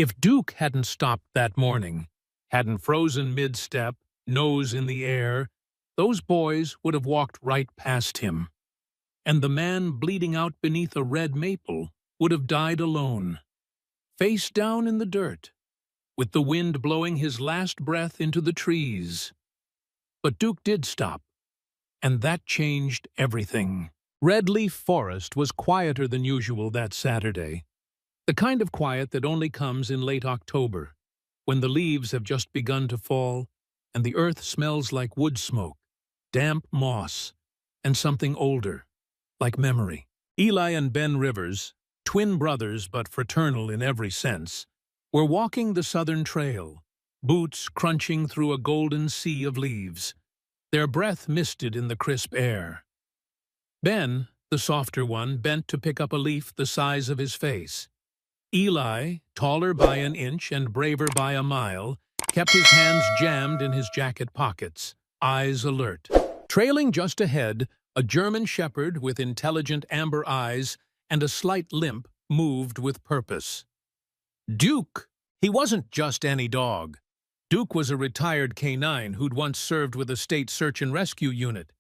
If Duke hadn't stopped that morning, hadn't frozen mid-step, nose in the air, those boys would have walked right past him. And the man bleeding out beneath a red maple would have died alone, face down in the dirt, with the wind blowing his last breath into the trees. But Duke did stop, and that changed everything. Red Leaf Forest was quieter than usual that Saturday, the kind of quiet that only comes in late October, when the leaves have just begun to fall and the earth smells like wood smoke, damp moss, and something older, like memory. Eli and Ben Rivers, twin brothers but fraternal in every sense, were walking the southern trail, boots crunching through a golden sea of leaves, their breath misted in the crisp air. Ben, the softer one, bent to pick up a leaf the size of his face. Eli, taller by an inch and braver by a mile, kept his hands jammed in his jacket pockets, eyes alert. Trailing just ahead, a German shepherd with intelligent amber eyes and a slight limp moved with purpose. Duke! He wasn't just any dog. Duke was a retired canine who'd once served with a state search and rescue unit.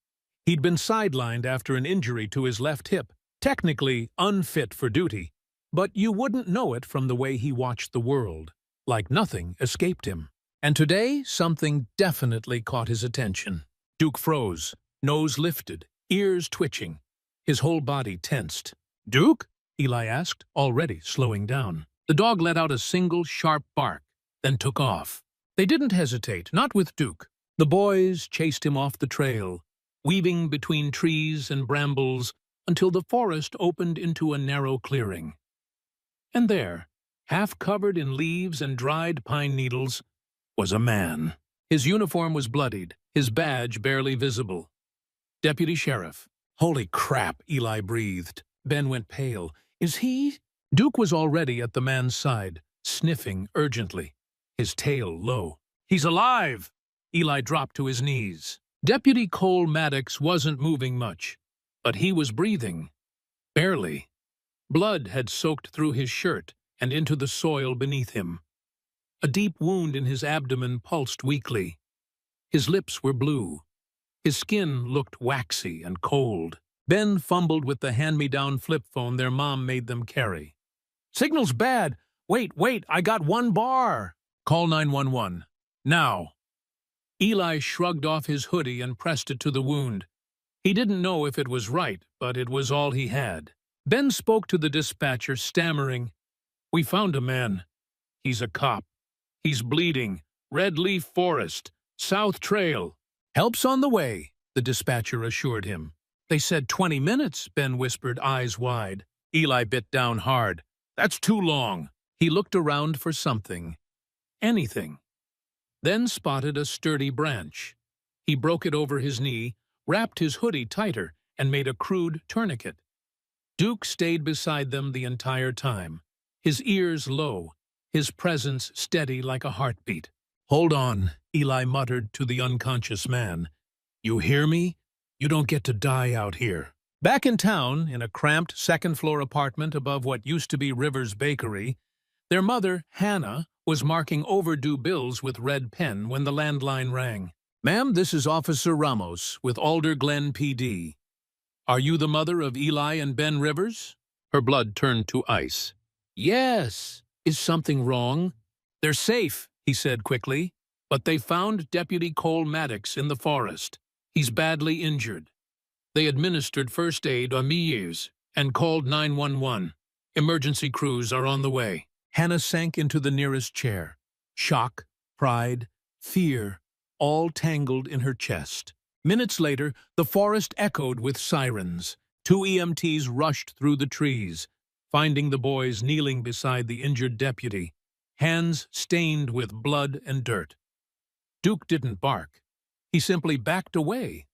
He'd been sidelined after an injury to his left hip, technically unfit for duty, but you wouldn't know it from the way he watched the world, like nothing escaped him. And today, something definitely caught his attention. Duke froze, nose lifted, ears twitching, his whole body tensed. "Duke?" Eli asked, already slowing down. The dog let out a single sharp bark, then took off. They didn't hesitate, not with Duke. The boys chased him off the trail, weaving between trees and brambles until the forest opened into a narrow clearing. And there, half covered in leaves and dried pine needles, was a man. His uniform was bloodied, his badge barely visible. Deputy Sheriff. "Holy crap," Eli breathed. Ben went pale. "Is he?" Duke was already at the man's side, sniffing urgently, his tail low. "He's alive!" Eli dropped to his knees. Deputy Cole Maddox wasn't moving much, but he was breathing. Barely. Blood had soaked through his shirt and into the soil beneath him. A deep wound in his abdomen pulsed weakly. His lips were blue. His skin looked waxy and cold. Ben fumbled with the hand-me-down flip phone their mom made them carry. "Signal's bad. Wait, I got one bar." "Call 911. Now." Eli shrugged off his hoodie and pressed it to the wound. He didn't know if it was right, but it was all he had. Ben spoke to the dispatcher, stammering, "We found a man. He's a cop. He's bleeding. Red Leaf Forest. South Trail." "Help's on the way," the dispatcher assured him. "They said 20 minutes, Ben whispered, eyes wide. Eli bit down hard. "That's too long." He looked around for something. Anything. Then spotted a sturdy branch. He broke it over his knee, wrapped his hoodie tighter, and made a crude tourniquet. Duke stayed beside them the entire time, his ears low, his presence steady like a heartbeat. "Hold on," Eli muttered to the unconscious man. "You hear me? You don't get to die out here." Back in town, in a cramped second-floor apartment above what used to be Rivers Bakery, their mother, Hannah, was marking overdue bills with red pen when the landline rang. "Ma'am, this is Officer Ramos with Alder Glen PD. Are you the mother of Eli and Ben Rivers?" Her blood turned to ice. "Yes. Is something wrong?" "They're safe," he said quickly, "but they found Deputy Cole Maddox in the forest. He's badly injured. They administered first aid on Miers and called 911. Emergency crews are on the way." Hannah sank into the nearest chair. Shock, pride, fear, all tangled in her chest. Minutes later, the forest echoed with sirens. 2 EMTs rushed through the trees, finding the boys kneeling beside the injured deputy, hands stained with blood and dirt. Duke didn't bark. He simply backed away,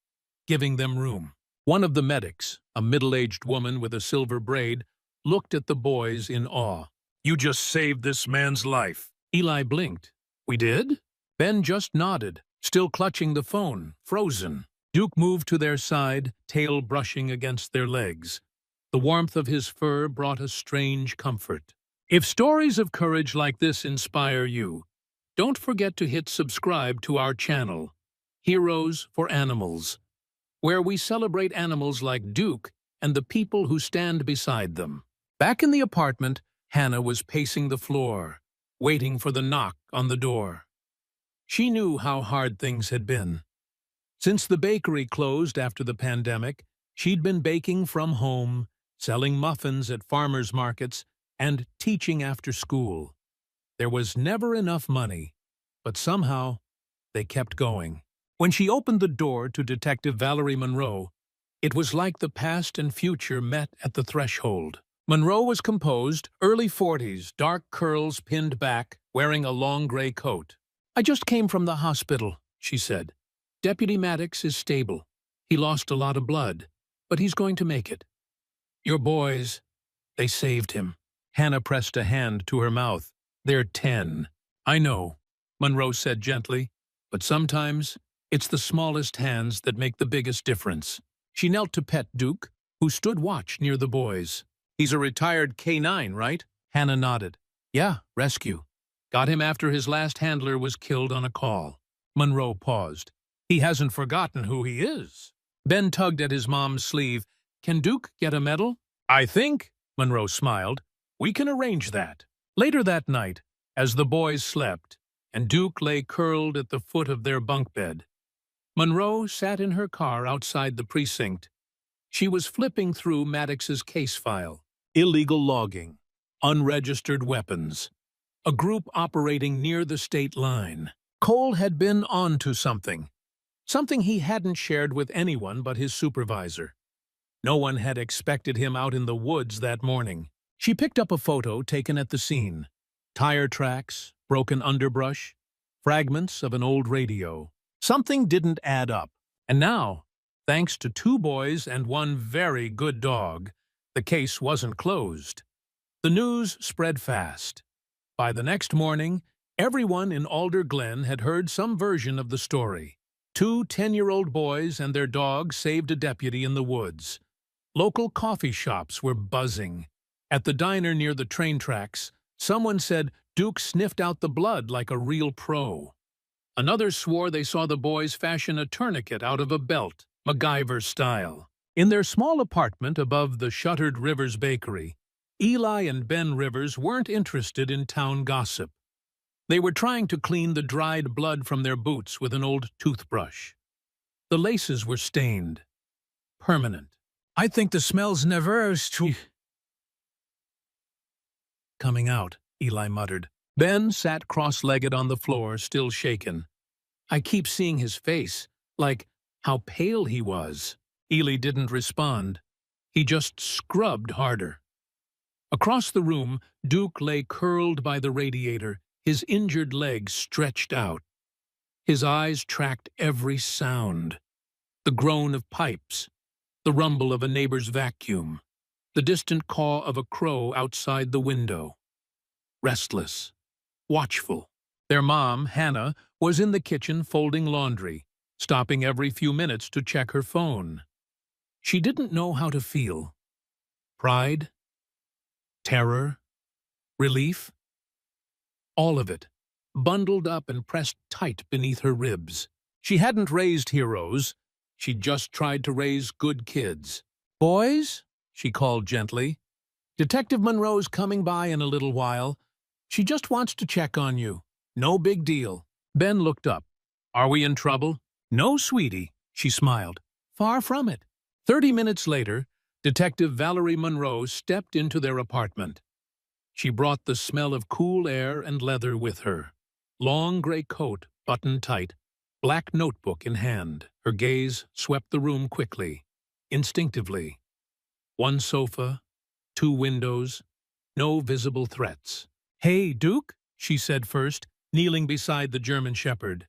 giving them room. One of the medics, a middle-aged woman with a silver braid, looked at the boys in awe. "You just saved this man's life." Eli blinked. "We did?" Ben just nodded, still clutching the phone, frozen. Duke moved to their side, tail brushing against their legs. The warmth of his fur brought a strange comfort. If stories of courage like this inspire you, don't forget to hit subscribe to our channel, Heroes for Animals, where we celebrate animals like Duke and the people who stand beside them. Back in the apartment, Hannah was pacing the floor, waiting for the knock on the door. She knew how hard things had been. Since the bakery closed after the pandemic, she'd been baking from home, selling muffins at farmers' markets, and teaching after school. There was never enough money, but somehow they kept going. When she opened the door to Detective Valerie Monroe, it was like the past and future met at the threshold. Monroe was composed, early 40s, dark curls pinned back, wearing a long gray coat. "I just came from the hospital," she said. "Deputy Maddox is stable. He lost a lot of blood, but he's going to make it. Your boys, they saved him." Hannah pressed a hand to her mouth. "They're 10. "I know," Monroe said gently, "but sometimes it's the smallest hands that make the biggest difference." She knelt to pet Duke, who stood watch near the boys. "He's a retired K-9, right?" Hannah nodded. "Yeah, rescue. Got him after his last handler was killed on a call." Monroe paused. "He hasn't forgotten who he is." Ben tugged at his mom's sleeve. "Can Duke get a medal?" "I think," Monroe smiled, "we can arrange that." Later that night, as the boys slept, and Duke lay curled at the foot of their bunk bed, Monroe sat in her car outside the precinct. She was flipping through Maddox's case file. Illegal logging, unregistered weapons, a group operating near the state line. Cole had been on to something he hadn't shared with anyone but his supervisor. No one had expected him out in the woods that morning. She picked up a photo taken at the scene. Tire tracks, broken underbrush, fragments of an old radio. Something didn't add up. And now, thanks to 2 boys and 1 very good dog, the case wasn't closed. The news spread fast. By the next morning, everyone in Alder Glen had heard some version of the story. 2 10-year-old boys and their dog saved a deputy in the woods. Local coffee shops were buzzing. At the diner near the train tracks, someone said Duke sniffed out the blood like a real pro. Another swore they saw the boys fashion a tourniquet out of a belt, MacGyver style. In their small apartment above the shuttered Rivers Bakery, Eli and Ben Rivers weren't interested in town gossip. They were trying to clean the dried blood from their boots with an old toothbrush. The laces were stained. Permanent. "I think the smell's never coming out," Eli muttered. Ben sat cross-legged on the floor, still shaken. "I keep seeing his face, like how pale he was." Eli didn't respond. He just scrubbed harder. Across the room, Duke lay curled by the radiator, his injured legs stretched out. His eyes tracked every sound. The groan of pipes, the rumble of a neighbor's vacuum, the distant caw of a crow outside the window. Restless, watchful. Their mom, Hannah, was in the kitchen folding laundry, stopping every few minutes to check her phone. She didn't know how to feel. Pride? Terror? Relief? All of it, bundled up and pressed tight beneath her ribs. She hadn't raised heroes. She'd just tried to raise good kids. "Boys?" she called gently. "Detective Monroe's coming by in a little while. She just wants to check on you. No big deal." Ben looked up. "Are we in trouble?" "No, sweetie," she smiled. "Far from it." 30 minutes later, Detective Valerie Monroe stepped into their apartment. She brought the smell of cool air and leather with her. Long gray coat, buttoned tight, black notebook in hand. Her gaze swept the room quickly, instinctively. 1 sofa, 2 windows, no visible threats. "Hey, Duke," she said first, kneeling beside the German Shepherd.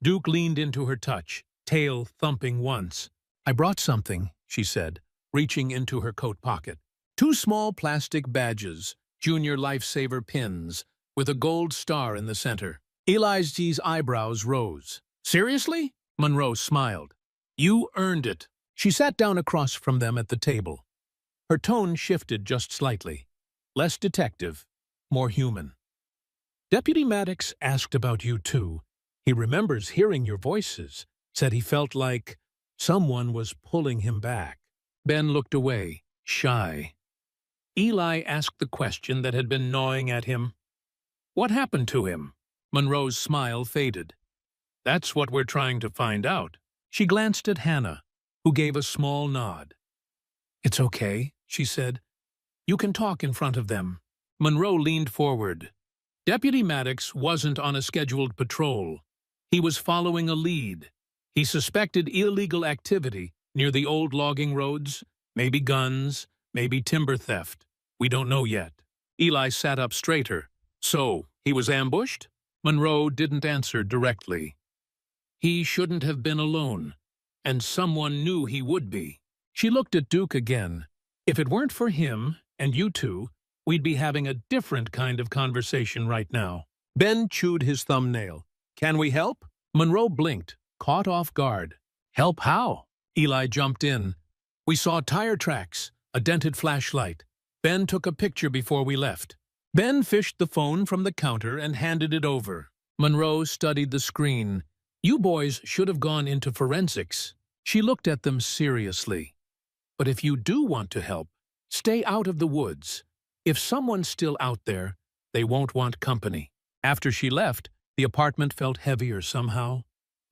Duke leaned into her touch, tail thumping once. "I brought something," she said, reaching into her coat pocket. 2 small plastic badges, Junior Lifesaver pins, with a gold star in the center. Eli's eyebrows rose. "Seriously?" Monroe smiled. "You earned it." She sat down across from them at the table. Her tone shifted just slightly. Less detective, more human. Deputy Maddox asked about you too. He remembers hearing your voices, said he felt like someone was pulling him back. Ben looked away, shy. Eli asked the question that had been gnawing at him. What happened to him? Monroe's smile faded. That's what we're trying to find out. She glanced at Hannah, who gave a small nod. It's okay, she said. You can talk in front of them. Monroe leaned forward. Deputy Maddox wasn't on a scheduled patrol. He was following a lead. He suspected illegal activity near the old logging roads, maybe guns, maybe timber theft. We don't know yet. Eli sat up straighter. So, he was ambushed? Monroe didn't answer directly. He shouldn't have been alone, and someone knew he would be. She looked at Duke again. If it weren't for him, and you two, we'd be having a different kind of conversation right now. Ben chewed his thumbnail. Can we help? Monroe blinked, caught off guard. Help how? Eli jumped in. We saw tire tracks, a dented flashlight. Ben took a picture before we left. Ben fished the phone from the counter and handed it over. Monroe studied the screen. You boys should have gone into forensics. She looked at them seriously. But if you do want to help, stay out of the woods. If someone's still out there, they won't want company. After she left, the apartment felt heavier somehow,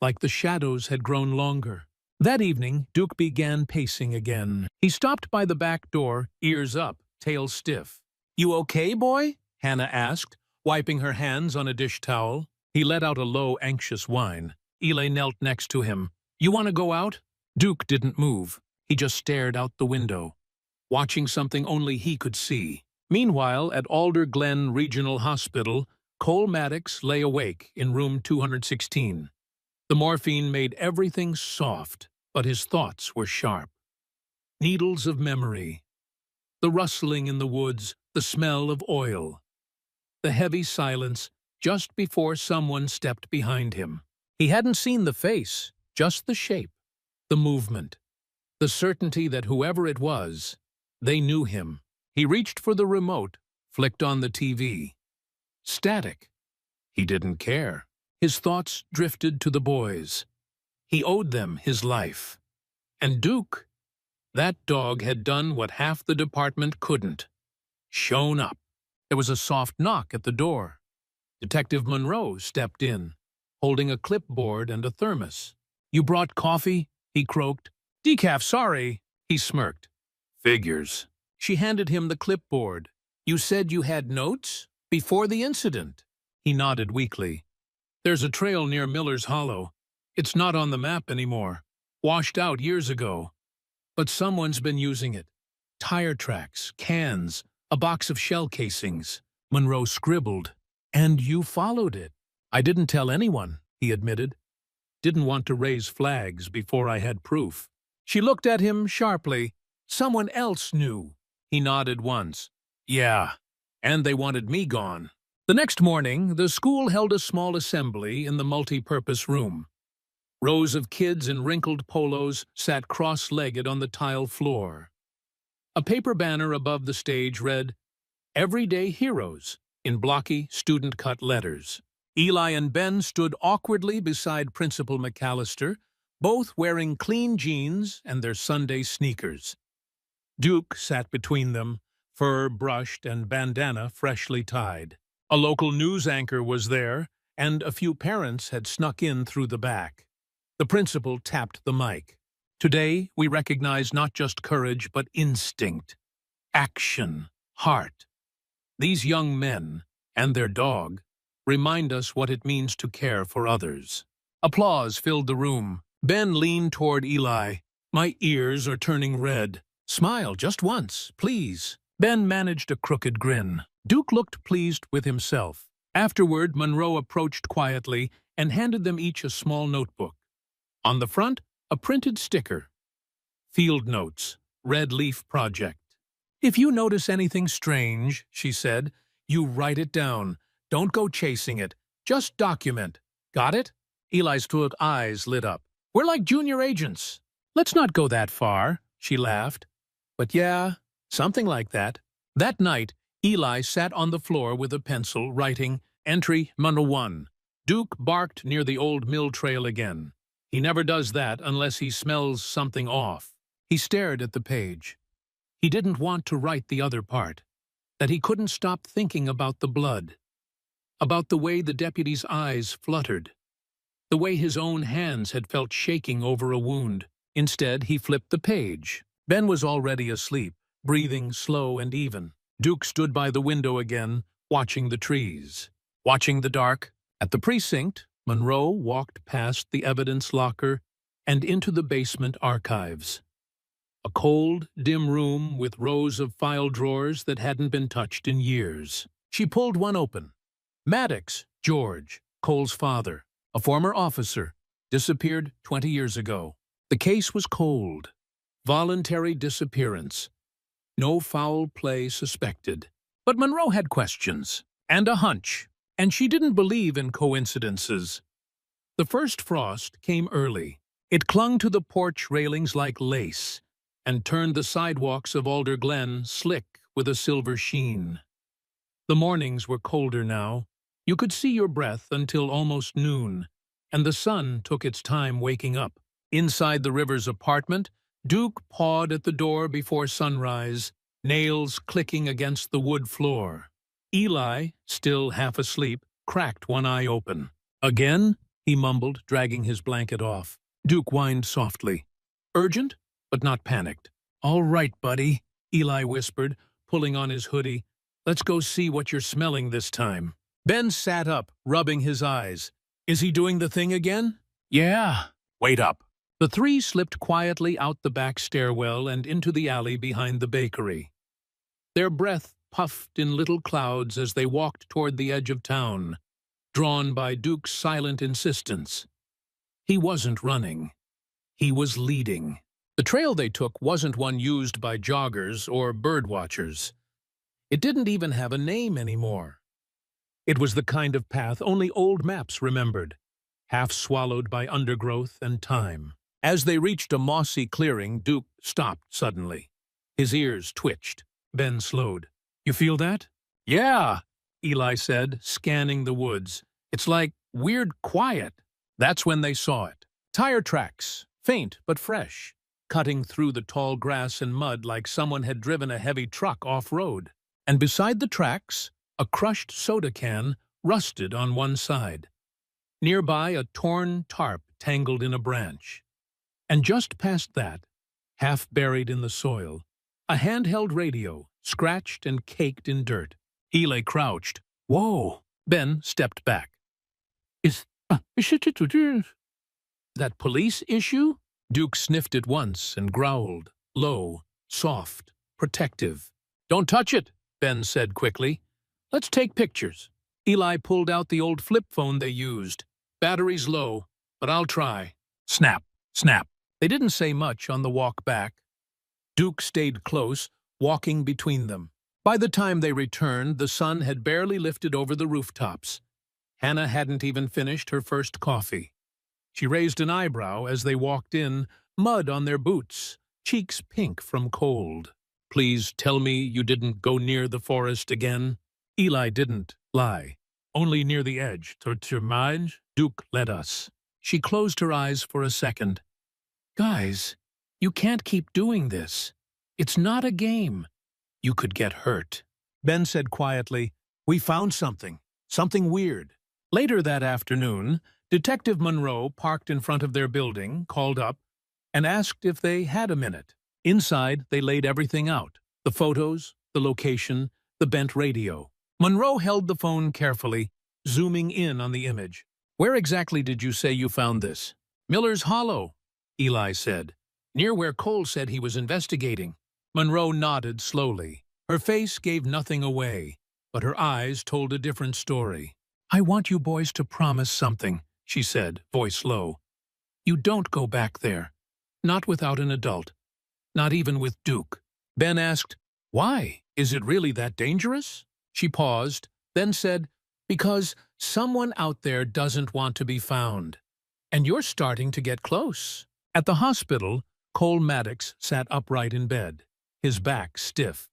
like the shadows had grown longer. That evening, Duke began pacing again. He stopped by the back door, ears up, tail stiff. You okay, boy? Hannah asked, wiping her hands on a dish towel. He let out a low, anxious whine. Eli knelt next to him. You want to go out? Duke didn't move. He just stared out the window, watching something only he could see. Meanwhile, at Alder Glen Regional Hospital, Cole Maddox lay awake in room 216. The morphine made everything soft, but his thoughts were sharp. Needles of memory. The rustling in the woods, the smell of oil. The heavy silence just before someone stepped behind him. He hadn't seen the face, just the shape, the movement, the certainty that whoever it was, they knew him. He reached for the remote, flicked on the TV. Static. He didn't care. His thoughts drifted to the boys. He owed them his life. And Duke, that dog had done what half the department couldn't. Shown up. There was a soft knock at the door. Detective Monroe stepped in, holding a clipboard and a thermos. You brought coffee? He croaked. Decaf, sorry. He smirked. Figures. She handed him the clipboard. You said you had notes? Before the incident. He nodded weakly. There's a trail near Miller's Hollow. It's not on the map anymore. Washed out years ago. But someone's been using it. Tire tracks, cans, a box of shell casings. Monroe scribbled. And you followed it. I didn't tell anyone, he admitted. Didn't want to raise flags before I had proof. She looked at him sharply. Someone else knew. He nodded once. Yeah, and they wanted me gone. The next morning, the school held a small assembly in the multi-purpose room. Rows of kids in wrinkled polos sat cross-legged on the tile floor. A paper banner above the stage read, Everyday Heroes, in blocky, student-cut letters. Eli and Ben stood awkwardly beside Principal McAllister, both wearing clean jeans and their Sunday sneakers. Duke sat between them, fur brushed and bandana freshly tied. A local news anchor was there, and a few parents had snuck in through the back. The principal tapped the mic. Today, we recognize not just courage, but instinct, action, heart. These young men, and their dog, remind us what it means to care for others. Applause filled the room. Ben leaned toward Eli. My ears are turning red. Smile just once, please. Ben managed a crooked grin. Duke looked pleased with himself. Afterward, Monroe approached quietly and handed them each a small notebook. On the front, a printed sticker. Field Notes, Red Leaf Project. If you notice anything strange, she said, you write it down. Don't go chasing it. Just document. Got it? Eli's eyes lit up. We're like junior agents. Let's not go that far, she laughed. But yeah, something like that. That night, Eli sat on the floor with a pencil, writing Entry Number 1. Duke barked near the old mill trail again. He never does that unless he smells something off. He stared at the page. He didn't want to write the other part, that he couldn't stop thinking about the blood, about the way the deputy's eyes fluttered, the way his own hands had felt shaking over a wound. Instead, he flipped the page. Ben was already asleep, breathing slow and even. Duke stood by the window again, watching the trees, watching the dark. At the precinct, Monroe walked past the evidence locker and into the basement archives. A cold, dim room with rows of file drawers that hadn't been touched in years. She pulled one open. Maddox, George, Cole's father, a former officer, disappeared 20 years ago. The case was cold. Voluntary disappearance. No foul play suspected. But Monroe had questions, and a hunch, and she didn't believe in coincidences. The first frost came early. It clung to the porch railings like lace, and turned the sidewalks of Alder Glen slick with a silver sheen. The mornings were colder now. You could see your breath until almost noon, and the sun took its time waking up. Inside the Rivers apartment, Duke pawed at the door before sunrise, nails clicking against the wood floor. Eli, still half asleep, cracked one eye open. Again? He mumbled, dragging his blanket off. Duke whined softly. Urgent, but not panicked. All right, buddy, Eli whispered, pulling on his hoodie. Let's go see what you're smelling this time. Ben sat up, rubbing his eyes. Is he doing the thing again? Yeah. Wait up. The three slipped quietly out the back stairwell and into the alley behind the bakery. Their breath puffed in little clouds as they walked toward the edge of town, drawn by Duke's silent insistence. He wasn't running. He was leading. The trail they took wasn't one used by joggers or birdwatchers. It didn't even have a name anymore. It was the kind of path only old maps remembered, half swallowed by undergrowth and time. As they reached a mossy clearing, Duke stopped suddenly. His ears twitched. Ben slowed. You feel that? Yeah, Eli said, scanning the woods. It's like weird quiet. That's when they saw it. Tire tracks, faint but fresh, cutting through the tall grass and mud like someone had driven a heavy truck off-road. And beside the tracks, a crushed soda can rusted on one side. Nearby, a torn tarp tangled in a branch. And just past that, half buried in the soil, a handheld radio, scratched and caked in dirt. Eli crouched. Whoa! Ben stepped back. Is it that police issue? Duke sniffed it once and growled, low, soft, protective. Don't touch it, Ben said quickly. Let's take pictures. Eli pulled out the old flip phone they used. Battery's low, but I'll try. Snap, snap. They didn't say much on the walk back. Duke stayed close, walking between them. By the time they returned, the sun had barely lifted over the rooftops. Hannah hadn't even finished her first coffee. She raised an eyebrow as they walked in, mud on their boots, cheeks pink from cold. Please tell me you didn't go near the forest again? Eli didn't lie. Only near the edge. Duke led us. She closed her eyes for a second. Guys, you can't keep doing this. It's not a game. You could get hurt. Ben said quietly, we found something weird. Later that afternoon, Detective Monroe parked in front of their building, called up, and asked if they had a minute. Inside, they laid everything out. The photos, the location, the bent radio. Monroe held the phone carefully, zooming in on the image. Where exactly did you say you found this? Miller's Hollow, Eli said, near where Cole said he was investigating. Monroe nodded slowly. Her face gave nothing away, but her eyes told a different story. I want you boys to promise something, she said, voice low. You don't go back there. Not without an adult. Not even with Duke. Ben asked, why? Is it really that dangerous? She paused, then said, because someone out there doesn't want to be found. And you're starting to get close. At the hospital, Cole Maddox sat upright in bed, his back stiff.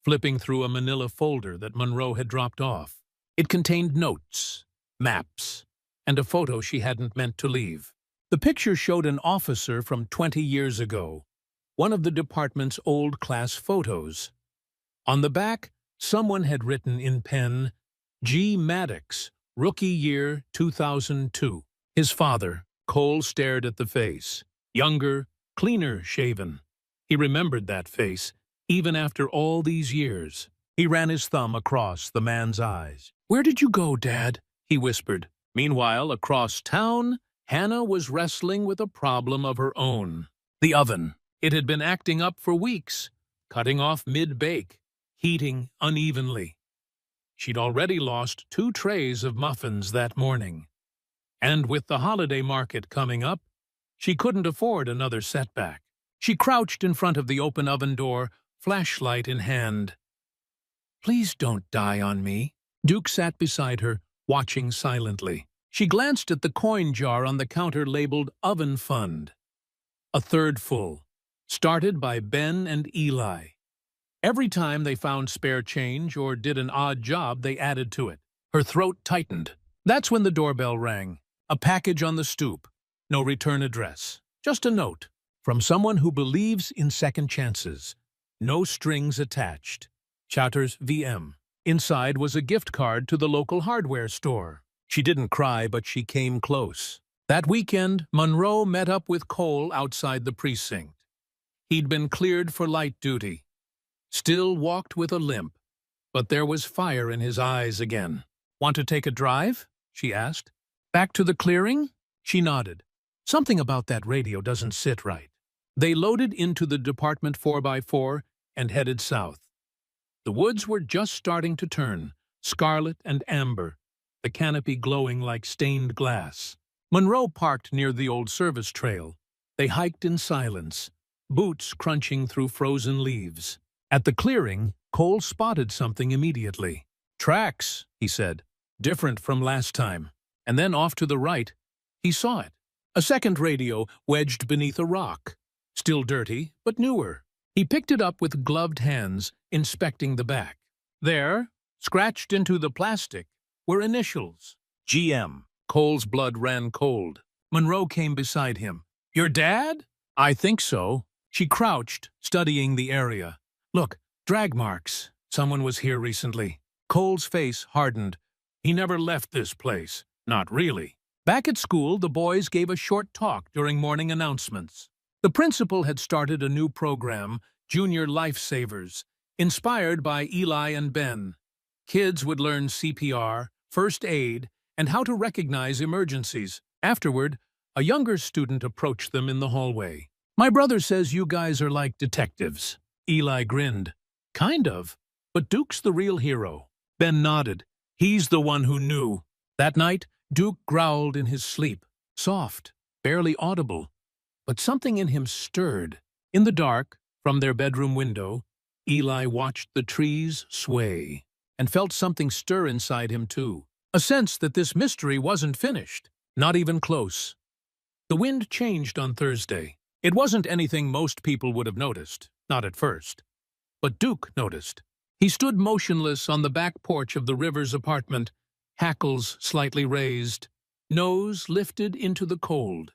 flipping through a manila folder that Monroe had dropped off. It contained notes, maps, and a photo she hadn't meant to leave. The picture showed an officer from 20 years ago, one of the department's old class photos. On the back, someone had written in pen, G. Maddox, rookie year 2002. His father, Cole, stared at the face. Younger, cleaner shaven. He remembered that face, even after all these years. He ran his thumb across the man's eyes. "Where did you go, Dad?" he whispered. Meanwhile, across town, Hannah was wrestling with a problem of her own. The oven. It had been acting up for weeks, cutting off mid-bake, heating unevenly. She'd already lost 2 trays of muffins that morning. And with the holiday market coming up, she couldn't afford another setback. She crouched in front of the open oven door, flashlight in hand. "Please don't die on me." Duke sat beside her, watching silently. She glanced at the coin jar on the counter labeled Oven Fund. A third full, started by Ben and Eli. Every time they found spare change or did an odd job, they added to it. Her throat tightened. That's when the doorbell rang. A package on the stoop. No return address. Just a note. From someone who believes in second chances. No strings attached. Chatters VM. Inside was a gift card to the local hardware store. She didn't cry, but she came close. That weekend, Monroe met up with Cole outside the precinct. He'd been cleared for light duty. Still walked with a limp, but there was fire in his eyes again. "Want to take a drive?" she asked. "Back to the clearing?" She nodded. "Something about that radio doesn't sit right." They loaded into the department 4x4 and headed south. The woods were just starting to turn, scarlet and amber, the canopy glowing like stained glass. Monroe parked near the old service trail. They hiked in silence, boots crunching through frozen leaves. At the clearing, Cole spotted something immediately. "Tracks," he said. "Different from last time." And then off to the right, he saw it. A second radio wedged beneath a rock. Still dirty, but newer. He picked it up with gloved hands, inspecting the back. There, scratched into the plastic, were initials. GM. Cole's blood ran cold. Monroe came beside him. "Your dad?" "I think so." She crouched, studying the area. "Look, drag marks. Someone was here recently." Cole's face hardened. "He never left this place. Not really." Back at school, the boys gave a short talk during morning announcements. The principal had started a new program, Junior Lifesavers, inspired by Eli and Ben. Kids would learn CPR, first aid, and how to recognize emergencies. Afterward, a younger student approached them in the hallway. "My brother says you guys are like detectives." Eli grinned. "Kind of, but Duke's the real hero." Ben nodded. "He's the one who knew." That night, Duke growled in his sleep, soft, barely audible, but something in him stirred. In the dark, from their bedroom window, Eli watched the trees sway and felt something stir inside him too. A sense that this mystery wasn't finished, not even close. The wind changed on Thursday. It wasn't anything most people would have noticed, not at first. But Duke noticed. He stood motionless on the back porch of the Rivers apartment, hackles slightly raised, nose lifted into the cold.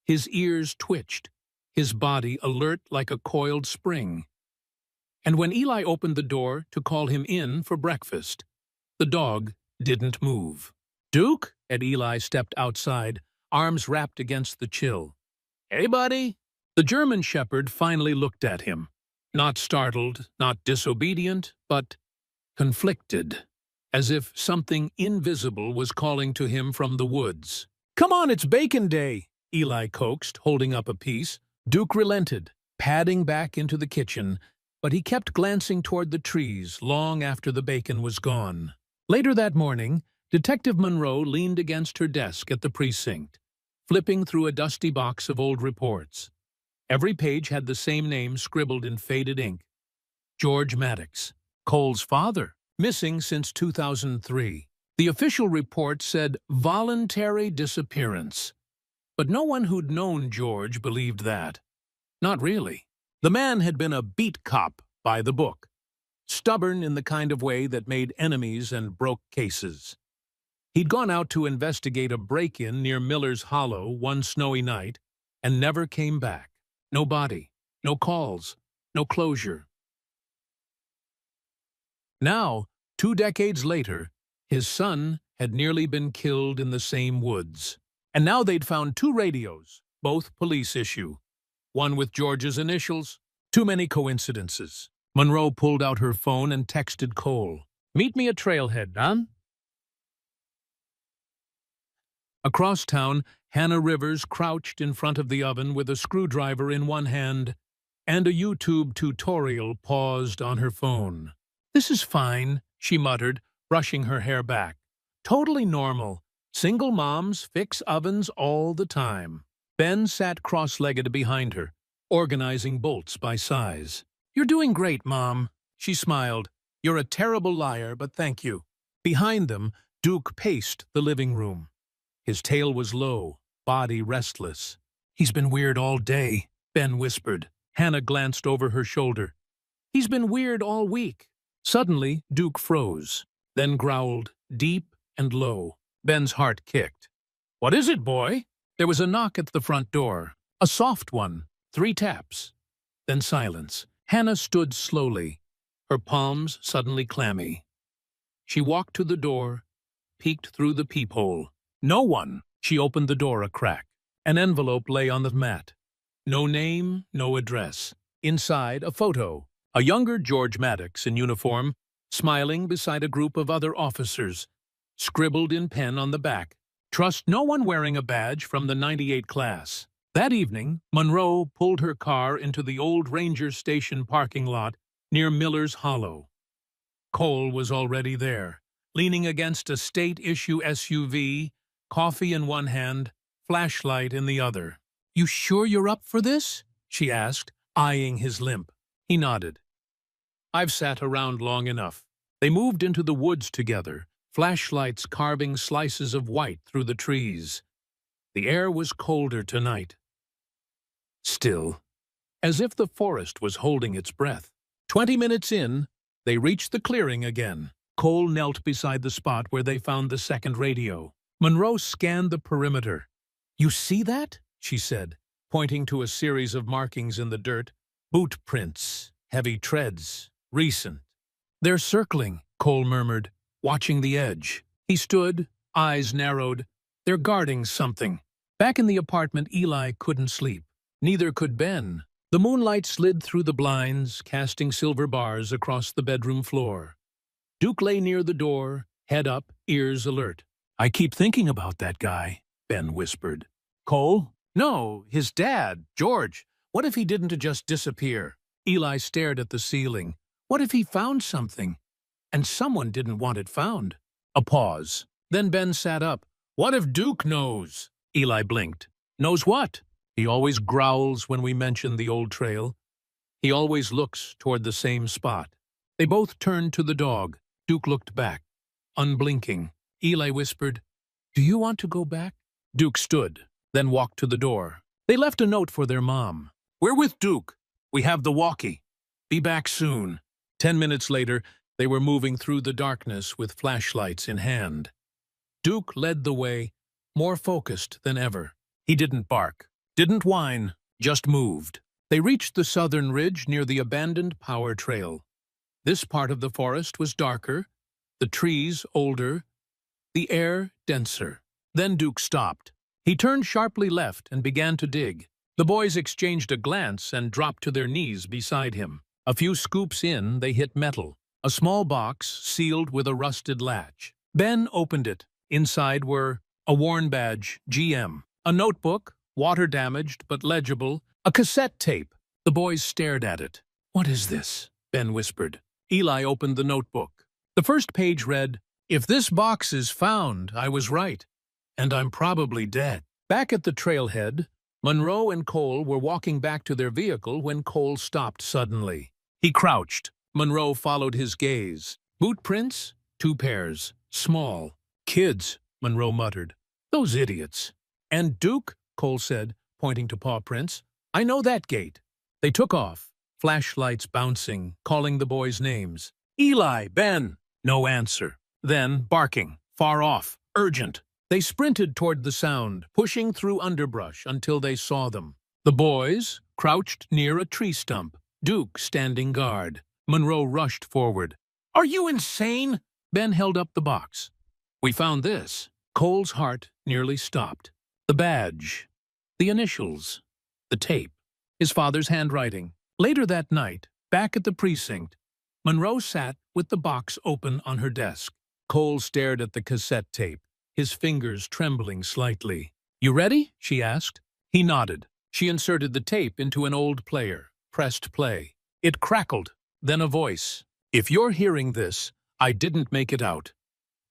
His ears twitched, his body alert like a coiled spring. And when Eli opened the door to call him in for breakfast, the dog didn't move. "Duke?" And Eli stepped outside, arms wrapped against the chill. "Hey, buddy?" The German shepherd finally looked at him. Not startled, not disobedient, but conflicted, as if something invisible was calling to him from the woods. "Come on, it's bacon day," Eli coaxed, holding up a piece. Duke relented, padding back into the kitchen, but he kept glancing toward the trees long after the bacon was gone. Later that morning, Detective Monroe leaned against her desk at the precinct, flipping through a dusty box of old reports. Every page had the same name scribbled in faded ink. George Maddox, Cole's father, missing since 2003. The official report said voluntary disappearance. But no one who'd known George believed that. Not really. The man had been a beat cop by the book. stubborn in the kind of way that made enemies and broke cases. He'd gone out to investigate a break-in near Miller's Hollow one snowy night and never came back. No body, no calls, no closure. Now, 2 decades later, his son had nearly been killed in the same woods. And now they'd found 2 radios, both police issue. One with George's initials. Too many coincidences. Monroe pulled out her phone and texted Cole. "Meet me at Trailhead, Don." Across town, Hannah Rivers crouched in front of the oven with a screwdriver in one hand and a YouTube tutorial paused on her phone. "This is fine," she muttered, brushing her hair back. "Totally normal. Single moms fix ovens all the time." Ben sat cross-legged behind her, organizing bolts by size. "You're doing great, Mom," she smiled. "You're a terrible liar, but thank you." Behind them, Duke paced the living room. His tail was low, body restless. "He's been weird all day," Ben whispered. Hannah glanced over her shoulder. "He's been weird all week." Suddenly, Duke froze, then growled, deep and low. Ben's heart kicked. "What is it, boy?" There was a knock at the front door. A soft one, 3 taps. Then silence. Hannah stood slowly, her palms suddenly clammy. She walked to the door, peeked through the peephole. No one. She opened the door a crack. An envelope lay on the mat. No name, no address. Inside, a photo. A younger George Maddox in uniform, smiling beside a group of other officers. Scribbled in pen on the back, "Trust no one wearing a badge from the '98 class." That evening, Monroe pulled her car into the old Ranger Station parking lot near Miller's Hollow. Cole was already there, leaning against a state-issue SUV, coffee in one hand, flashlight in the other. "You sure you're up for this?" she asked, eyeing his limp. He nodded. "I've sat around long enough." They moved into the woods together, flashlights carving slices of white through the trees. The air was colder tonight. Still, as if the forest was holding its breath. 20 minutes in, they reached the clearing again. Cole knelt beside the spot where they found the second radio. Monroe scanned the perimeter. "You see that?" she said, pointing to a series of markings in the dirt. "Boot prints, heavy treads, recent." "They're circling," Cole murmured, watching the edge. He stood, eyes narrowed. "They're guarding something." Back in the apartment, Eli couldn't sleep. Neither could Ben. The moonlight slid through the blinds, casting silver bars across the bedroom floor. Duke lay near the door, head up, ears alert. "I keep thinking about that guy," Ben whispered. "Cole?" "No, his dad, George. What if he didn't just disappear?" Eli stared at the ceiling. What if he found something, and someone didn't want it found? A pause. Then Ben sat up. "What if Duke knows?" Eli blinked. "Knows what?" "He always growls when we mention the old trail. He always looks toward the same spot." They both turned to the dog. Duke looked back, unblinking. Eli whispered, "Do you want to go back?" Duke stood, then walked to the door. They left a note for their mom. "We're with Duke. We have the walkie. Be back soon." 10 minutes later, they were moving through the darkness with flashlights in hand. Duke led the way, more focused than ever. He didn't bark, didn't whine, just moved. They reached the southern ridge near the abandoned power trail. This part of the forest was darker, the trees older, the air denser. Then Duke stopped. He turned sharply left and began to dig. The boys exchanged a glance and dropped to their knees beside him. A few scoops in, they hit metal, a small box sealed with a rusted latch. Ben opened it. Inside were a worn badge, GM, a notebook, water-damaged but legible, a cassette tape. The boys stared at it. "What is this?" Ben whispered. Eli opened the notebook. The first page read, "If this box is found, I was right, and I'm probably dead." Back at the trailhead, Monroe and Cole were walking back to their vehicle when Cole stopped suddenly. He crouched. Monroe followed his gaze. "Boot prints? 2 pairs. Small. Kids," Monroe muttered. "Those idiots." "And Duke," Cole said, pointing to paw prints. "I know that gate." They took off. flashlights bouncing, calling the boys' names. "Eli, Ben!" No answer. Then, barking, far off, urgent. They sprinted toward the sound, pushing through underbrush until they saw them. The boys, crouched near a tree stump, Duke standing guard. Monroe rushed forward. "Are you insane?" Ben held up the box. "We found this." Cole's heart nearly stopped. The badge, the initials, the tape, his father's handwriting. Later that night, back at the precinct, Monroe sat with the box open on her desk. Cole stared at the cassette tape, his fingers trembling slightly. "You ready?" she asked. He nodded. She inserted the tape into an old player, pressed play. It crackled, then a voice. "If you're hearing this, I didn't make it out.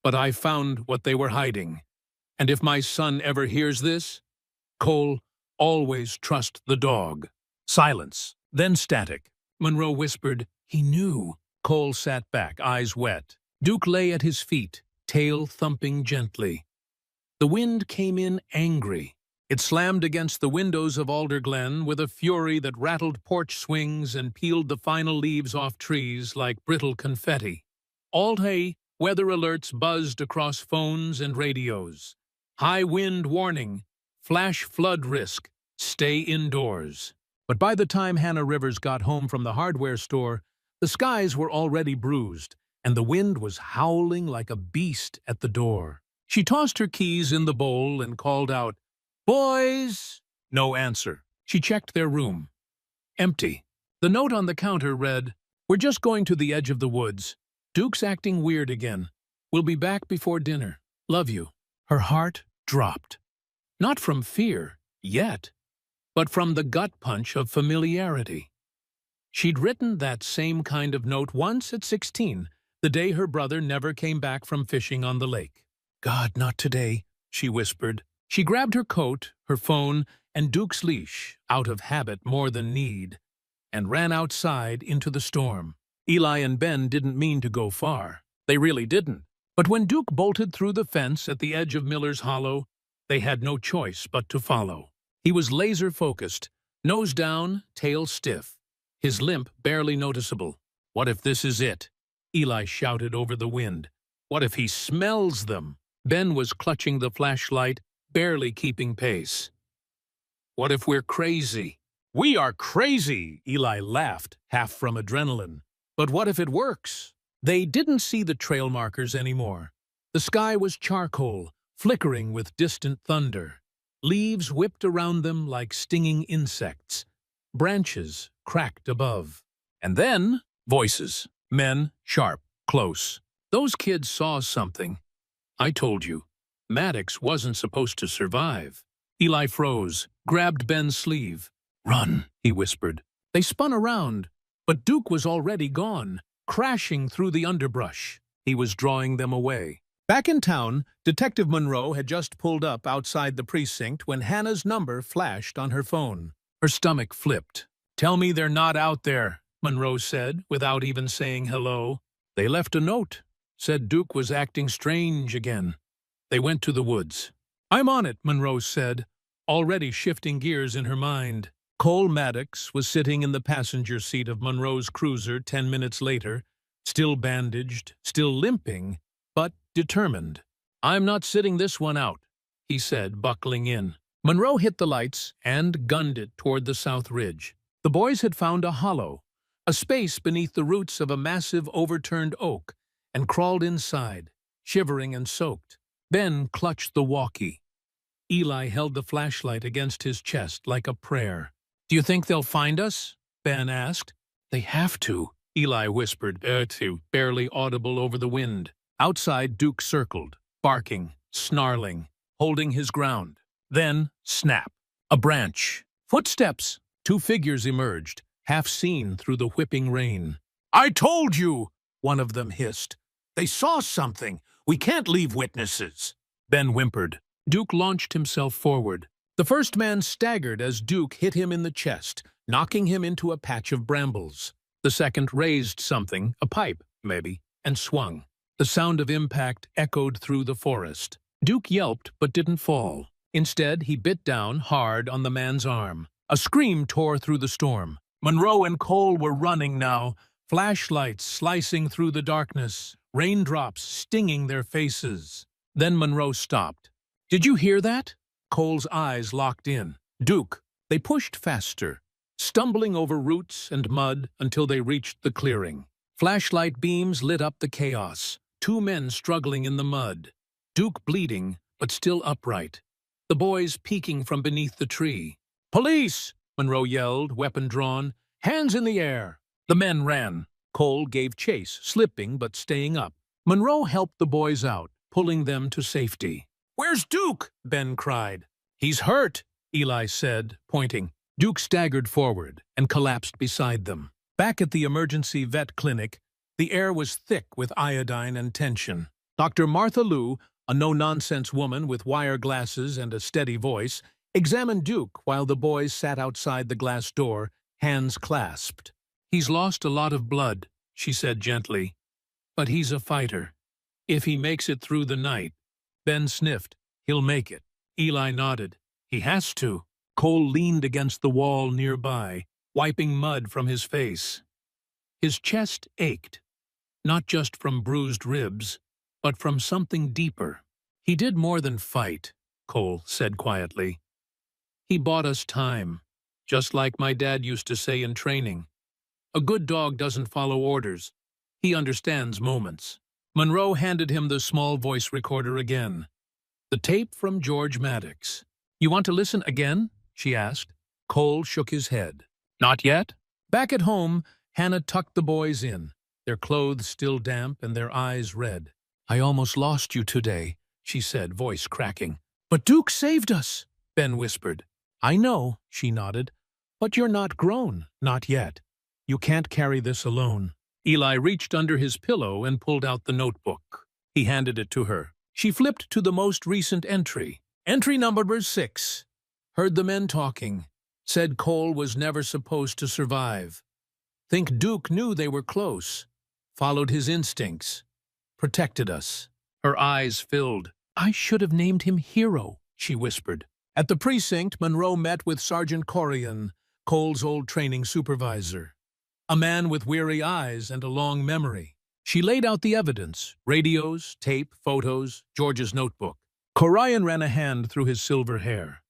But I found what they were hiding. And if my son ever hears this, Cole, always trust the dog." Silence, then static. Monroe whispered, "He knew." Cole sat back, eyes wet. Duke lay at his feet, tail thumping gently. The wind came in angry. It slammed against the windows of Alderglen with a fury that rattled porch swings and peeled the final leaves off trees like brittle confetti. All day, weather alerts buzzed across phones and radios. High wind warning, flash flood risk, stay indoors. But by the time Hannah Rivers got home from the hardware store, the skies were already bruised, and the wind was howling like a beast at the door. She tossed her keys in the bowl and called out, "Boys!" No answer. She checked their room. Empty. The note on the counter read, "We're just going to the edge of the woods. Duke's acting weird again. We'll be back before dinner. Love you." Her heart dropped. Not from fear, yet, but from the gut punch of familiarity. She'd written that same kind of note once at 16, the day her brother never came back from fishing on the lake. "God, not today," she whispered. She grabbed her coat, her phone, and Duke's leash, out of habit more than need, and ran outside into the storm. Eli and Ben didn't mean to go far. They really didn't. But when Duke bolted through the fence at the edge of Miller's Hollow, they had no choice but to follow. He was laser-focused, nose down, tail stiff, his limp barely noticeable. "What if this is it?" Eli shouted over the wind. "What if he smells them?" Ben was clutching the flashlight, barely keeping pace. "What if we're crazy?" "We are crazy!" Eli laughed, half from adrenaline. "But what if it works?" They didn't see the trail markers anymore. The sky was charcoal, flickering with distant thunder. Leaves whipped around them like stinging insects. Branches cracked above. And then, voices. Men, sharp, close. "Those kids saw something. I told you. Maddox wasn't supposed to survive." Eli froze, grabbed Ben's sleeve. "Run," he whispered. They spun around, but Duke was already gone, crashing through the underbrush. He was drawing them away. Back in town, Detective Monroe had just pulled up outside the precinct when Hannah's number flashed on her phone. Her stomach flipped. "Tell me they're not out there," Monroe said, without even saying hello. "They left a note. Said Duke was acting strange again." They went to the woods. "I'm on it," Monroe said, already shifting gears in her mind. Cole Maddox was sitting in the passenger seat of Monroe's cruiser 10 minutes later, still bandaged, still limping, but determined. "I'm not sitting this one out," he said, buckling in. Monroe hit the lights and gunned it toward the south ridge. The boys had found a hollow, a space beneath the roots of a massive overturned oak, and crawled inside, shivering and soaked. Ben clutched the walkie. Eli held the flashlight against his chest like a prayer. "Do you think they'll find us?" Ben asked. "They have to," Eli whispered, barely audible over the wind. Outside, Duke circled, barking, snarling, holding his ground. Then, snap. A branch. Footsteps. 2 figures emerged, half seen through the whipping rain. "I told you!" one of them hissed. "They saw something. We can't leave witnesses." Ben whimpered. Duke launched himself forward. The first man staggered as Duke hit him in the chest, knocking him into a patch of brambles. The second raised something, a pipe, maybe, and swung. The sound of impact echoed through the forest. Duke yelped but didn't fall. Instead, he bit down hard on the man's arm. A scream tore through the storm. Monroe and Cole were running now, flashlights slicing through the darkness, raindrops stinging their faces. Then Monroe stopped. "Did you hear that?" Cole's eyes locked in. "Duke." They pushed faster, stumbling over roots and mud until they reached the clearing. Flashlight beams lit up the chaos, two men struggling in the mud. Duke bleeding, but still upright. The boys peeking from beneath the tree. "Police!" Monroe yelled, weapon drawn. "Hands in the air!" The men ran. Cole gave chase, slipping but staying up. Monroe helped the boys out, pulling them to safety. "Where's Duke?" Ben cried. "He's hurt," Eli said, pointing. Duke staggered forward and collapsed beside them. Back at the emergency vet clinic, the air was thick with iodine and tension. Dr. Martha Lou, a no-nonsense woman with wire glasses and a steady voice, examined Duke while the boys sat outside the glass door, hands clasped. "He's lost a lot of blood," she said gently. "But he's a fighter. If he makes it through the night." Ben sniffed. "He'll make it." Eli nodded. "He has to." Cole leaned against the wall nearby, wiping mud from his face. His chest ached, not just from bruised ribs, but from something deeper. "He did more than fight," Cole said quietly. "He bought us time, just like my dad used to say in training. A good dog doesn't follow orders. He understands moments." Monroe handed him the small voice recorder again. The tape from George Maddox. "You want to listen again?" she asked. Cole shook his head. "Not yet?" Back at home, Hannah tucked the boys in, their clothes still damp and their eyes red. "I almost lost you today," she said, voice cracking. "But Duke saved us," Ben whispered. "I know," she nodded. "But you're not grown, not yet. You can't carry this alone." Eli reached under his pillow and pulled out the notebook. He handed it to her. She flipped to the most recent entry. Entry number 6. "Heard the men talking. Said Cole was never supposed to survive. Think Duke knew they were close. Followed his instincts. Protected us." Her eyes filled. "I should have named him Hero," she whispered. At the precinct, Monroe met with Sergeant Corian, Cole's old training supervisor. A man with weary eyes and a long memory. She laid out the evidence, radios, tape, photos, George's notebook. Corian ran a hand through his silver hair.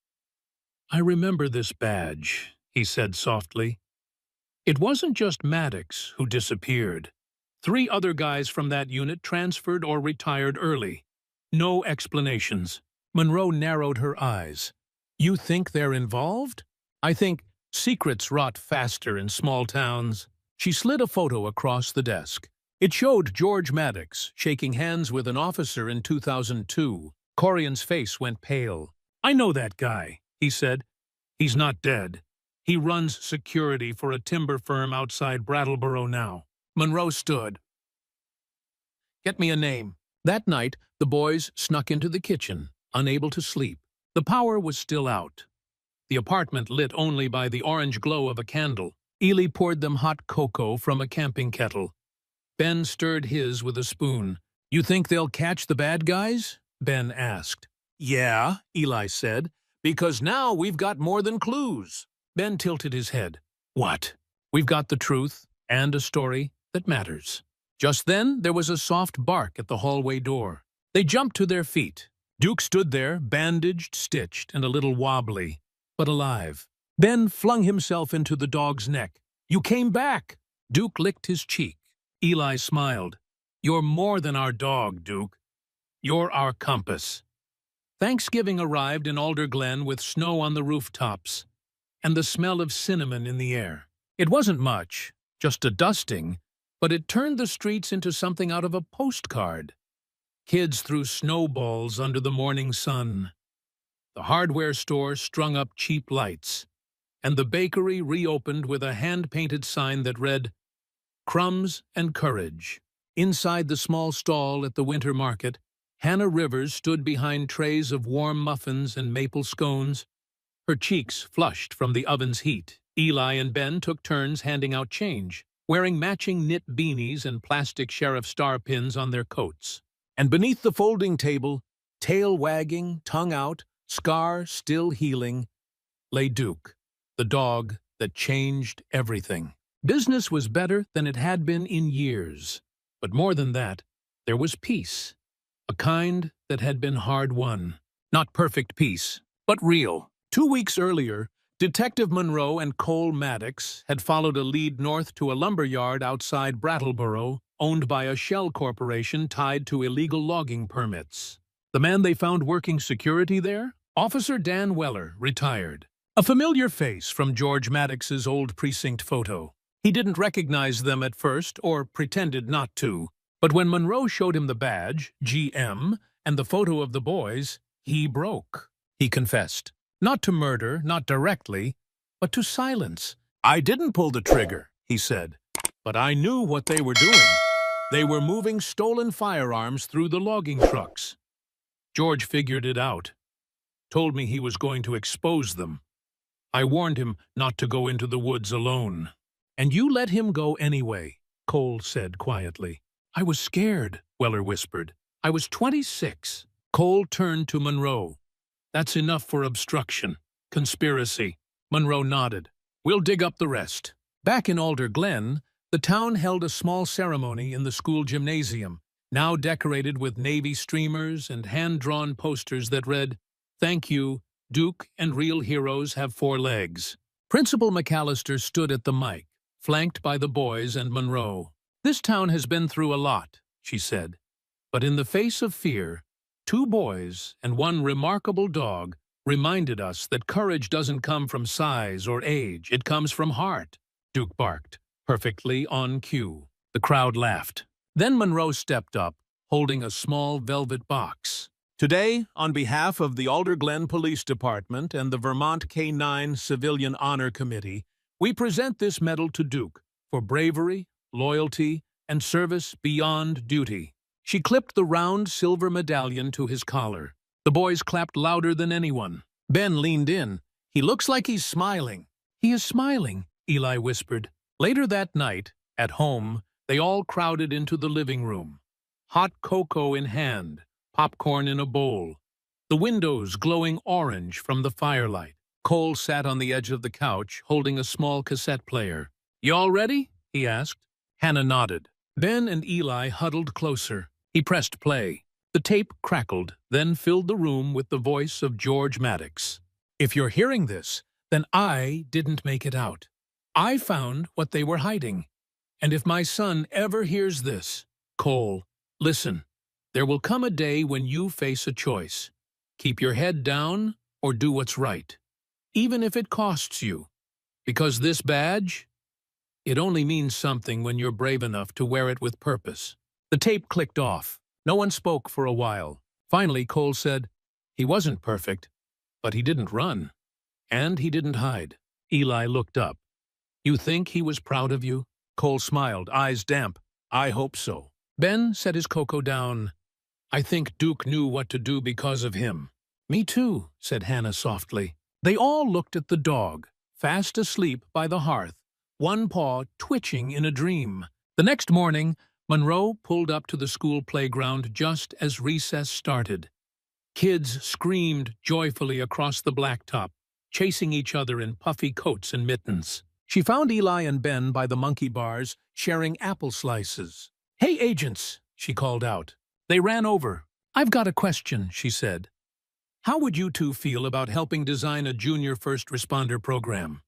"I remember this badge," he said softly. "It wasn't just Maddox who disappeared. 3 other guys from that unit transferred or retired early. No explanations." Monroe narrowed her eyes. "You think they're involved?" "I think secrets rot faster in small towns." She slid a photo across the desk. It showed George Maddox shaking hands with an officer in 2002. Corian's face went pale. "I know that guy," he said. "He's not dead. He runs security for a timber firm outside Brattleboro now." Monroe stood. "Get me a name." That night, the boys snuck into the kitchen, unable to sleep. The power was still out. The apartment lit only by the orange glow of a candle. Ely poured them hot cocoa from a camping kettle. Ben stirred his with a spoon. "You think they'll catch the bad guys?" Ben asked. "Yeah," Eli said, "because now we've got more than clues." Ben tilted his head. "What?" "We've got the truth and a story that matters." Just then, there was a soft bark at the hallway door. They jumped to their feet. Duke stood there, bandaged, stitched, and a little wobbly, but alive. Ben flung himself into the dog's neck. "You came back!" Duke licked his cheek. Eli smiled. "You're more than our dog, Duke. You're our compass." Thanksgiving arrived in Alder Glen with snow on the rooftops and the smell of cinnamon in the air. It wasn't much, just a dusting, but it turned the streets into something out of a postcard. Kids threw snowballs under the morning sun. The hardware store strung up cheap lights, and the bakery reopened with a hand-painted sign that read, "Crumbs and Courage." Inside the small stall at the winter market, Hannah Rivers stood behind trays of warm muffins and maple scones, her cheeks flushed from the oven's heat. Eli and Ben took turns handing out change, wearing matching knit beanies and plastic sheriff star pins on their coats. And beneath the folding table, tail wagging, tongue out, scar still healing, lay Duke, the dog that changed everything. Business was better than it had been in years. But more than that, there was peace, a kind that had been hard-won. Not perfect peace, but real. 2 weeks earlier, Detective Monroe and Cole Maddox had followed a lead north to a lumber yard outside Brattleboro, owned by a shell corporation tied to illegal logging permits. The man they found working security there? Officer Dan Weller, retired. A familiar face from George Maddox's old precinct photo. He didn't recognize them at first, or pretended not to, but when Monroe showed him the badge, GM, and the photo of the boys, he broke. He confessed. Not to murder, not directly, but to silence. "I didn't pull the trigger," he said, "but I knew what they were doing. They were moving stolen firearms through the logging trucks." George figured it out. Told me he was going to expose them. I warned him not to go into the woods alone. "And you let him go anyway," Cole said quietly. "I was scared," Weller whispered. "I was 26. Cole turned to Monroe. "That's enough for obstruction. Conspiracy." Monroe nodded. "We'll dig up the rest." Back in Alder Glen, the town held a small ceremony in the school gymnasium, now decorated with Navy streamers and hand-drawn posters that read, "Thank you, Duke and real heroes have 4 legs." Principal McAllister stood at the mic, flanked by the boys and Monroe. "This town has been through a lot," she said. "But in the face of fear, 2 boys and 1 remarkable dog reminded us that courage doesn't come from size or age, it comes from heart." Duke barked, perfectly on cue. The crowd laughed. Then Monroe stepped up, holding a small velvet box. "Today, on behalf of the Alder Glen Police Department and the Vermont K-9 Civilian Honor Committee, we present this medal to Duke for bravery, loyalty, and service beyond duty." She clipped the round silver medallion to his collar. The boys clapped louder than anyone. Ben leaned in. "He looks like he's smiling." "He is smiling," Eli whispered. Later that night, at home, they all crowded into the living room. Hot cocoa in hand, popcorn in a bowl. The windows glowing orange from the firelight. Cole sat on the edge of the couch, holding a small cassette player. "You all ready?" he asked. Hannah nodded. Ben and Eli huddled closer. He pressed play. The tape crackled, then filled the room with the voice of George Maddox. "If you're hearing this, then I didn't make it out. I found what they were hiding. And if my son ever hears this, Cole, listen, there will come a day when you face a choice. Keep your head down or do what's right, even if it costs you. Because this badge, it only means something when you're brave enough to wear it with purpose." The tape clicked off. No one spoke for a while. Finally, Cole said, "He wasn't perfect, but he didn't run. And he didn't hide." Eli looked up. "You think he was proud of you?" Cole smiled, eyes damp. "I hope so." Ben set his cocoa down. "I think Duke knew what to do because of him." "Me too," said Hannah softly. They all looked at the dog, fast asleep by the hearth, one paw twitching in a dream. The next morning, Monroe pulled up to the school playground just as recess started. Kids screamed joyfully across the blacktop, chasing each other in puffy coats and mittens. She found Eli and Ben by the monkey bars, sharing apple slices. "Hey, agents," she called out. They ran over. "I've got a question," she said. "How would you 2 feel about helping design a junior first responder program?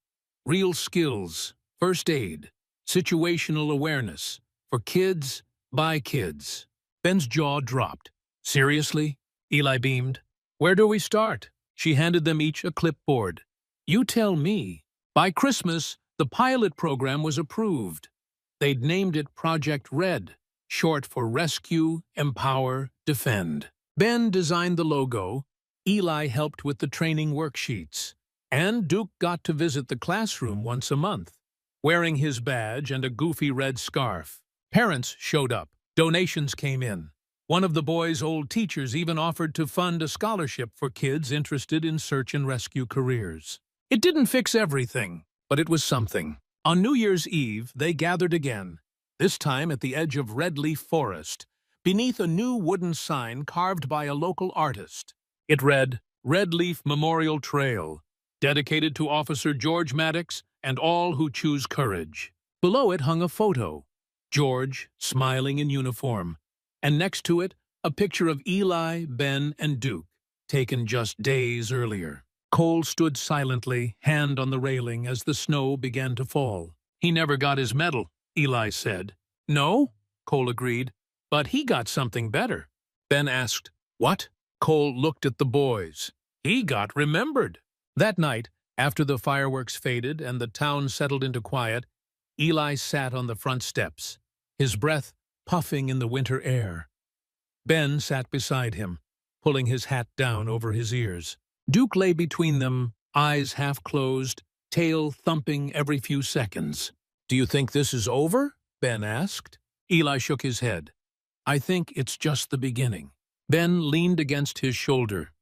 Real skills, first aid, situational awareness, for kids, by kids." Ben's jaw dropped. "Seriously?" Eli beamed. "Where do we start?" She handed them each a clipboard. "You tell me." By Christmas, the pilot program was approved. They'd named it Project Red, short for Rescue, Empower, Defend. Ben designed the logo. Eli helped with the training worksheets. And Duke got to visit the classroom once a month, wearing his badge and a goofy red scarf. Parents showed up. Donations came in. One of the boys' old teachers even offered to fund a scholarship for kids interested in search and rescue careers. It didn't fix everything, but it was something. On New Year's Eve, they gathered again, this time at the edge of Red Leaf Forest, beneath a new wooden sign carved by a local artist. It read, "Red Leaf Memorial Trail, dedicated to Officer George Maddox and all who choose courage. Below it hung a photo, George smiling in uniform, and next to it a picture of Eli, Ben, and Duke, taken just days earlier. Cole stood silently, hand on the railing, as the snow began to fall. "He never got his medal," Eli said. "No," Cole agreed, "but he got something better." Ben asked, "What?" Cole looked at the boys. "He got remembered." That night, after the fireworks faded and the town settled into quiet, Eli sat on the front steps, his breath puffing in the winter air. Ben sat beside him, pulling his hat down over his ears. Duke lay between them, eyes half closed, tail thumping every few seconds. "Do you think this is over?" Ben asked. Eli shook his head. "I think it's just the beginning." Ben leaned against his shoulder.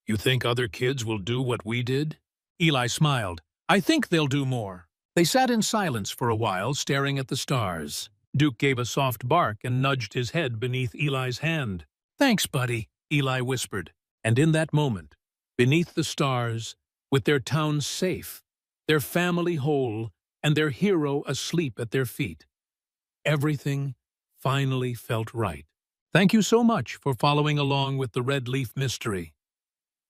"You think other kids will do what we did?" Eli smiled. "I think they'll do more." They sat in silence for a while, staring at the stars. Duke gave a soft bark and nudged his head beneath Eli's hand. "Thanks, buddy," Eli whispered. And in that moment, beneath the stars, with their town safe, their family whole, and their hero asleep at their feet, everything finally felt right. Thank you so much for following along with the Red Leaf Mystery.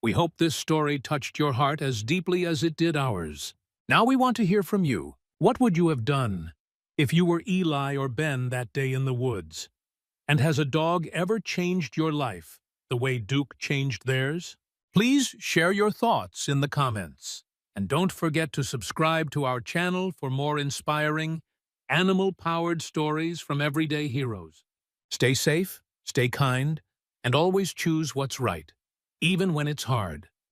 We hope this story touched your heart as deeply as it did ours. Now we want to hear from you. What would you have done if you were Eli or Ben that day in the woods? And has a dog ever changed your life the way Duke changed theirs? Please share your thoughts in the comments. And don't forget to subscribe to our channel for more inspiring, animal-powered stories from everyday heroes. Stay safe, stay kind, and always choose what's right, even when it's hard.